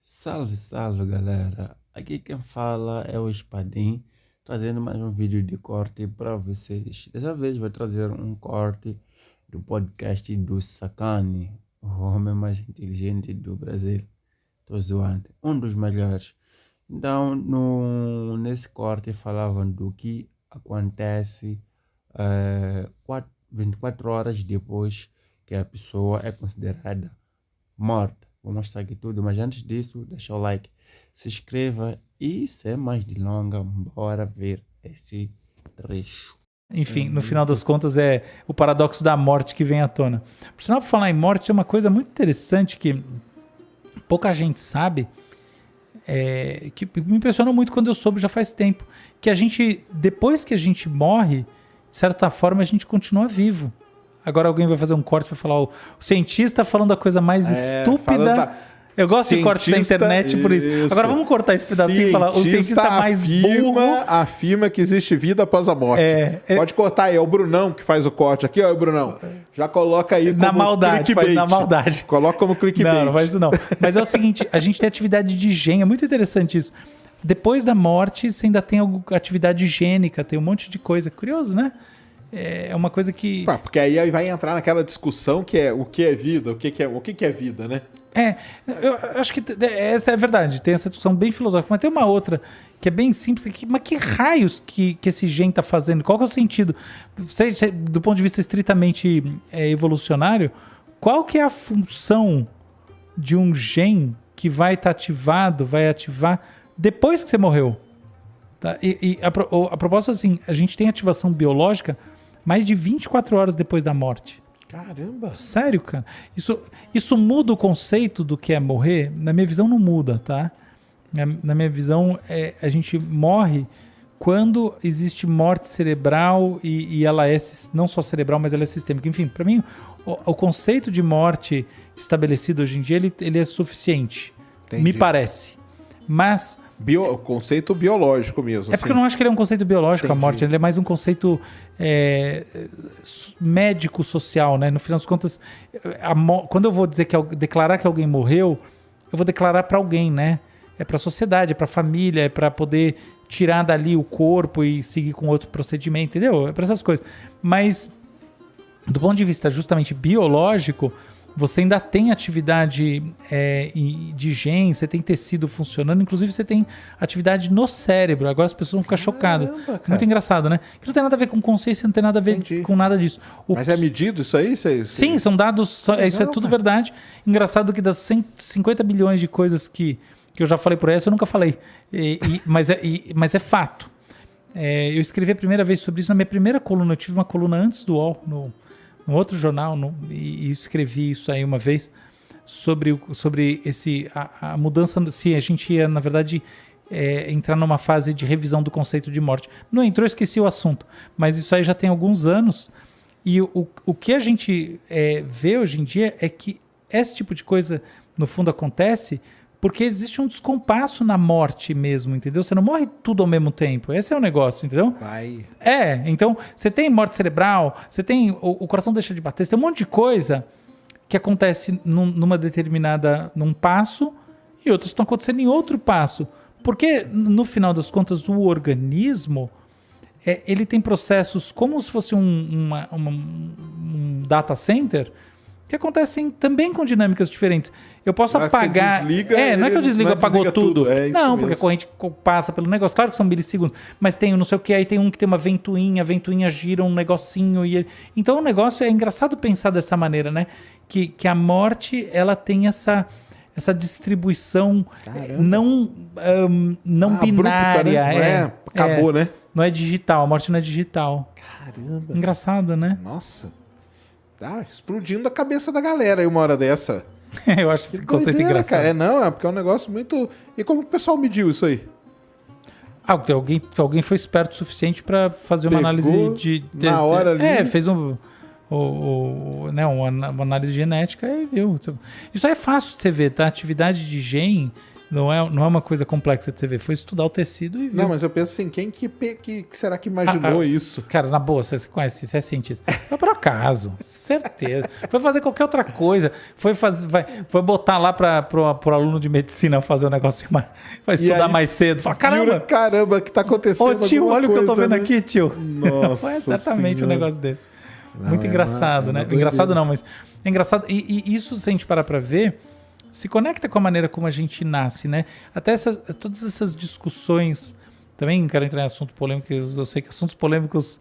Salve, salve galera! Aqui quem fala é o Espadim, trazendo mais um vídeo de corte para vocês. Dessa vez vou trazer um corte do podcast do Sacani, o homem mais inteligente do Brasil. Tô zoando, um dos melhores. Então, nesse corte falavam do que acontece 24 horas depois que a pessoa é considerada morta. Vou mostrar aqui tudo, mas antes disso, deixa o like, se inscreva e, sem mais delongas, bora ver esse trecho. Enfim, no final das contas é o paradoxo da morte que vem à tona. Por sinal, por falar em morte, é uma coisa muito interessante que pouca gente sabe, que me impressionou muito quando eu soube já faz tempo, que a gente, depois que a gente morre, de certa forma a gente continua vivo. Agora alguém vai fazer um corte e vai falar, o cientista falando a coisa mais estúpida. Eu gosto de corte da internet por isso. Agora vamos cortar esse pedacinho e falar, o cientista mais burro... afirma que existe vida após a morte. Pode cortar aí, é o Brunão que faz o corte aqui, ó, o Brunão. Já coloca aí na maldade, faz na maldade. Coloca como clickbait. Não faz isso não. Mas é o seguinte, a gente tem atividade de gen, é muito interessante isso. Depois da morte, você ainda tem atividade higiênica, tem um monte de coisa. Curioso, né? É uma coisa que... Porque aí vai entrar naquela discussão que é o que é vida, o que é vida, né? Eu acho que essa é verdade, tem essa discussão bem filosófica, mas tem uma outra que é bem simples, mas que raios que esse gen está fazendo? Qual que é o sentido? Do ponto de vista estritamente evolucionário, qual que é a função de um gen que vai estar ativado, vai ativar depois que você morreu? Tá? A propósito, assim, a gente tem ativação biológica mais de 24 horas depois da morte. Caramba! Sério, cara? Isso muda o conceito do que é morrer? Na minha visão, não muda, tá? Na minha visão, a gente morre quando existe morte cerebral e ela é não só cerebral, mas ela é sistêmica. Enfim, para mim, o conceito de morte estabelecido hoje em dia, ele é suficiente. Entendi. Me parece. Mas... conceito biológico mesmo. Porque eu não acho que ele é um conceito biológico. Entendi. A morte, ele é mais um conceito médico-social, né? No final das contas, quando eu vou declarar que alguém morreu, eu vou declarar para alguém, né? É para a sociedade, é para a família, é para poder tirar dali o corpo e seguir com outro procedimento, entendeu? É para essas coisas. Mas, do ponto de vista justamente biológico, você ainda tem atividade de gen, você tem tecido funcionando, inclusive você tem atividade no cérebro. Agora as pessoas vão ficar chocadas. Muito engraçado, né? Que não tem nada a ver com consciência, não tem nada a ver com nada disso. Mas é medido isso aí? Sim, são dados, isso é tudo verdade. Engraçado que das 150 bilhões de coisas que eu já falei por essa, eu nunca falei. Mas é fato. Eu escrevi a primeira vez sobre isso na minha primeira coluna. Eu tive uma coluna antes do UOL, no outro jornal, e escrevi isso aí uma vez, sobre a mudança, se a gente ia, na verdade, entrar numa fase de revisão do conceito de morte. Não entrou, eu esqueci o assunto, mas isso aí já tem alguns anos, e o que a gente vê hoje em dia é que esse tipo de coisa, no fundo, acontece porque existe um descompasso na morte mesmo, entendeu? Você não morre tudo ao mesmo tempo. Esse é o negócio, entendeu? Então, você tem morte cerebral, você tem o coração deixa de bater, você tem um monte de coisa que acontece num passo e outras estão acontecendo em outro passo. Porque, no final das contas, o organismo, ele tem processos como se fosse um data center, que acontecem também com dinâmicas diferentes. Eu posso apagar... não é que eu desligo, apagou tudo. Não, porque a corrente passa pelo negócio. Claro que são milissegundos, mas tem não sei o que, aí tem um que tem uma ventoinha, a ventoinha gira um negocinho. Então o negócio é engraçado pensar dessa maneira, né? Que a morte, ela tem essa distribuição não binária. Abrupta, né? Acabou, né? Não é digital, a morte não é digital. Caramba. Engraçado, né? Nossa. Tá explodindo a cabeça da galera aí uma hora dessa. Eu acho esse conceito engraçado. Cara. Porque é um negócio muito... E como o pessoal mediu isso aí? Alguém foi esperto o suficiente para fazer uma análise na hora ali. Fez uma análise genética e viu. Isso aí é fácil de você ver, tá? Atividade de gen Não é uma coisa complexa de você ver. Foi estudar o tecido e viu. Não, mas eu penso assim, quem que será que imaginou isso? Cara, na boa, você conhece, você é cientista. Foi por acaso, certeza. Foi fazer qualquer outra coisa. Foi botar lá pro aluno de medicina fazer um negócio mais... Vai estudar aí, mais cedo. Fala, caramba, o que tá acontecendo? Ô tio, olha o que eu tô vendo aqui, tio. Nossa. Foi exatamente um negócio desse. Não, muito engraçado, né? Engraçado não, mas é engraçado. E isso, se a gente parar pra ver, se conecta com a maneira como a gente nasce, né? Até todas essas discussões, também quero entrar em assunto polêmico, eu sei que assuntos polêmicos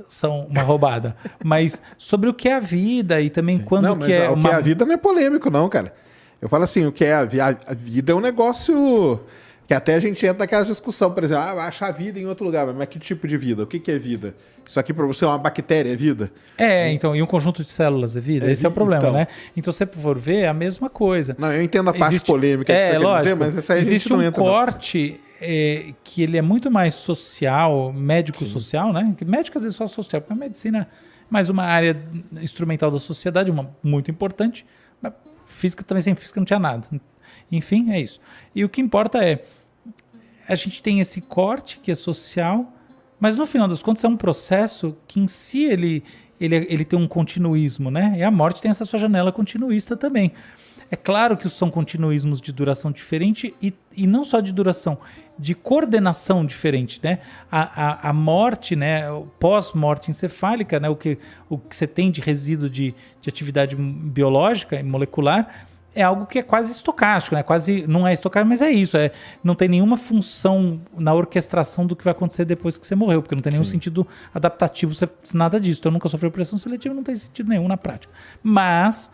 são uma roubada, mas sobre o que é a vida e também quando não, que é o que é a vida não é polêmico não, cara. Eu falo assim, o que é a vida é um negócio que até a gente entra naquela discussão, por exemplo, achar a vida em outro lugar, mas que tipo de vida? O que é vida? Isso aqui para você é uma bactéria, é vida? Então, e um conjunto de células é vida? Esse é o problema, então, né? Então, se você for ver, é a mesma coisa. Não, eu entendo a parte polêmica que você quer dizer, mas essa aí existe a gente não entra. Corte que ele é muito mais social, médico-social, né? Médico às vezes só social, porque a medicina é mais uma área instrumental da sociedade, muito importante, mas física também, sem física não tinha nada. Enfim, é isso. E o que importa é, a gente tem esse corte que é social, mas no final das contas é um processo que em si ele tem um continuismo, né? E a morte tem essa sua janela continuista também. É claro que são continuismos de duração diferente e não só de duração, de coordenação diferente, né? A morte, né? Pós-morte encefálica, né? O que você tem de resíduo de atividade biológica e molecular é algo que é quase estocástico, né? Quase não é estocástico, mas é isso. Não tem nenhuma função na orquestração do que vai acontecer depois que você morreu, porque não tem nenhum sentido adaptativo, nada disso. Então, eu nunca sofri pressão seletiva, não tem sentido nenhum na prática. Mas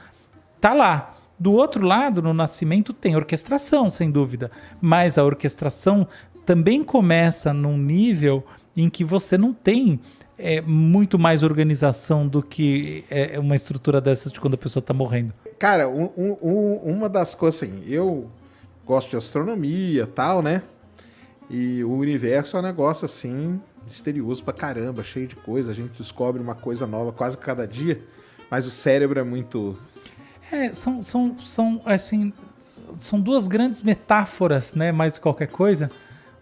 tá lá. Do outro lado, no nascimento, tem orquestração, sem dúvida. Mas a orquestração também começa num nível em que você não tem muito mais organização do que uma estrutura dessas de quando a pessoa está morrendo. Cara, uma das coisas assim, eu gosto de astronomia e tal, né? E o universo é um negócio assim, misterioso pra caramba, cheio de coisa. A gente descobre uma coisa nova quase cada dia, mas o cérebro é muito... São duas grandes metáforas, né, mais do que qualquer coisa,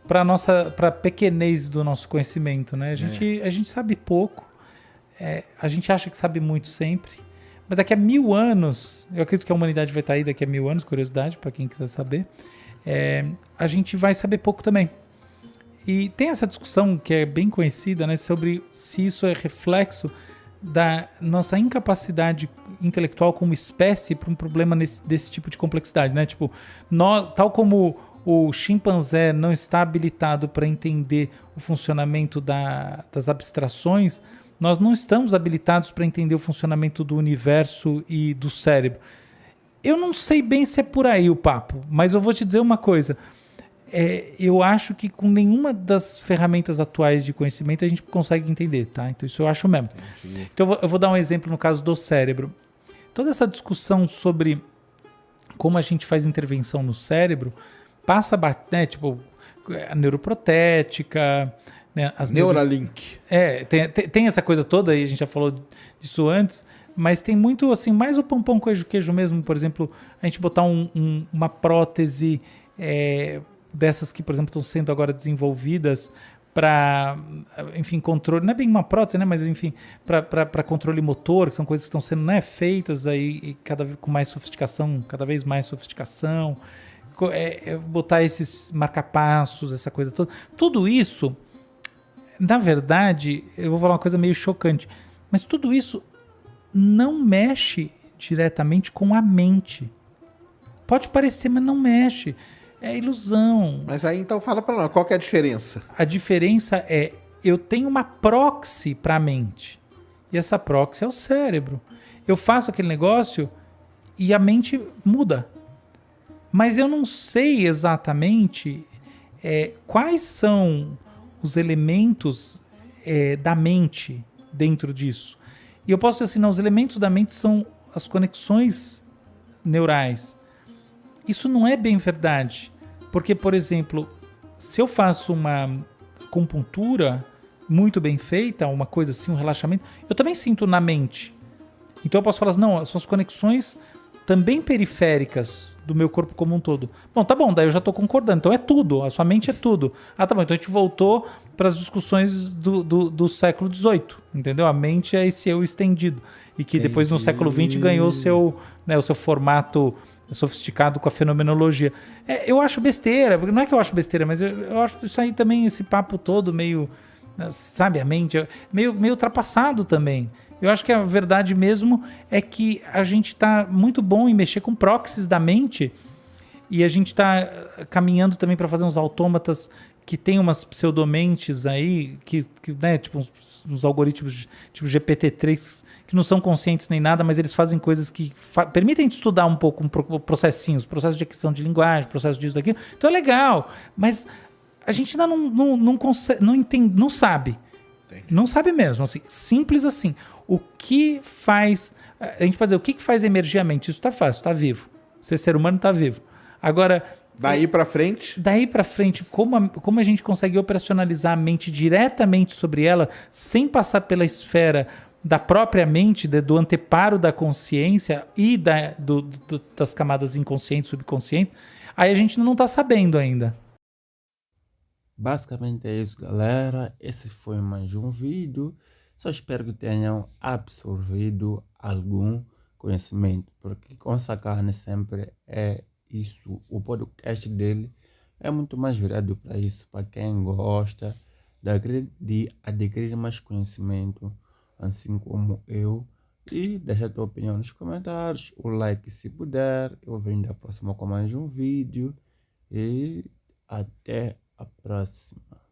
para a pequenez do nosso conhecimento, né? A gente sabe pouco, a gente acha que sabe muito sempre, mas daqui a 1000 anos, eu acredito que a humanidade vai estar aí daqui a 1000 anos, curiosidade para quem quiser saber, a gente vai saber pouco também. E tem essa discussão que é bem conhecida, né, sobre se isso é reflexo da nossa incapacidade intelectual como espécie para um problema desse tipo de complexidade, né? Tipo, tal como o chimpanzé não está habilitado para entender o funcionamento das abstrações, nós não estamos habilitados para entender o funcionamento do universo e do cérebro. Eu não sei bem se é por aí o papo, mas eu vou te dizer uma coisa. Eu acho que com nenhuma das ferramentas atuais de conhecimento a gente consegue entender, tá? Então isso eu acho mesmo. Entendi. Então eu vou dar um exemplo no caso do cérebro. Toda essa discussão sobre como a gente faz intervenção no cérebro passa, né, tipo, a neuroprotética, né, as Neuralink. Tem essa coisa toda aí, a gente já falou disso antes, mas tem muito assim, mais o pão queijo mesmo, por exemplo, a gente botar uma prótese dessas que, por exemplo, estão sendo agora desenvolvidas para, enfim, controle, não é bem uma prótese, né, mas enfim, para controle motor, que são coisas que estão sendo, né, feitas aí com mais sofisticação, cada vez mais sofisticação, botar esses marcapassos, essa coisa toda. Tudo isso, na verdade, eu vou falar uma coisa meio chocante, mas tudo isso não mexe diretamente com a mente. Pode parecer, mas não mexe. É ilusão. Mas aí então fala para nós, qual que é a diferença? A diferença é, eu tenho uma proxy para a mente. E essa proxy é o cérebro. Eu faço aquele negócio e a mente muda. Mas eu não sei exatamente quais são os elementos da mente dentro disso. E eu posso dizer assim, não, os elementos da mente são as conexões neurais. Isso não é bem verdade. Porque, por exemplo, se eu faço uma acupuntura muito bem feita, uma coisa assim, um relaxamento, eu também sinto na mente. Então eu posso falar assim, não, as suas conexões também periféricas do meu corpo como um todo. Bom, tá bom, daí eu já tô concordando. Então é tudo, a sua mente é tudo. Ah, tá bom, então a gente voltou para as discussões do século XVIII, entendeu? A mente é esse eu estendido. E que depois no século XX ganhou o seu formato sofisticado com a fenomenologia. Eu acho besteira, não é que eu acho besteira, mas eu acho isso aí também, esse papo todo meio, sabe, a mente, meio ultrapassado também. Eu acho que a verdade mesmo é que a gente está muito bom em mexer com proxies da mente e a gente está caminhando também para fazer uns autômatas que tem umas pseudomentes aí, que né, tipo uns algoritmos tipo GPT-3 que não são conscientes nem nada, mas eles fazem coisas que permitem estudar um pouco processos de aquisição de linguagem, processo disso, daquilo. Então é legal, mas a gente ainda não consegue, não entende, não sabe. Entendi. Não sabe mesmo, assim, simples assim. O que faz... A gente pode dizer, o que faz emergir a mente? Isso tá fácil, tá vivo. Ser humano tá vivo. Agora... Daí para frente, como a gente consegue operacionalizar a mente diretamente sobre ela, sem passar pela esfera da própria mente, do anteparo da consciência e das camadas inconscientes, subconscientes, aí a gente não está sabendo ainda. Basicamente é isso, galera. Esse foi mais um vídeo. Só espero que tenham absorvido algum conhecimento, porque com Sakane sempre é isso. O podcast dele é muito mais virado para isso, para quem gosta de adquirir mais conhecimento, assim como eu. E deixa a tua opinião nos comentários, o like se puder. Eu venho da próxima com mais um vídeo e até a próxima.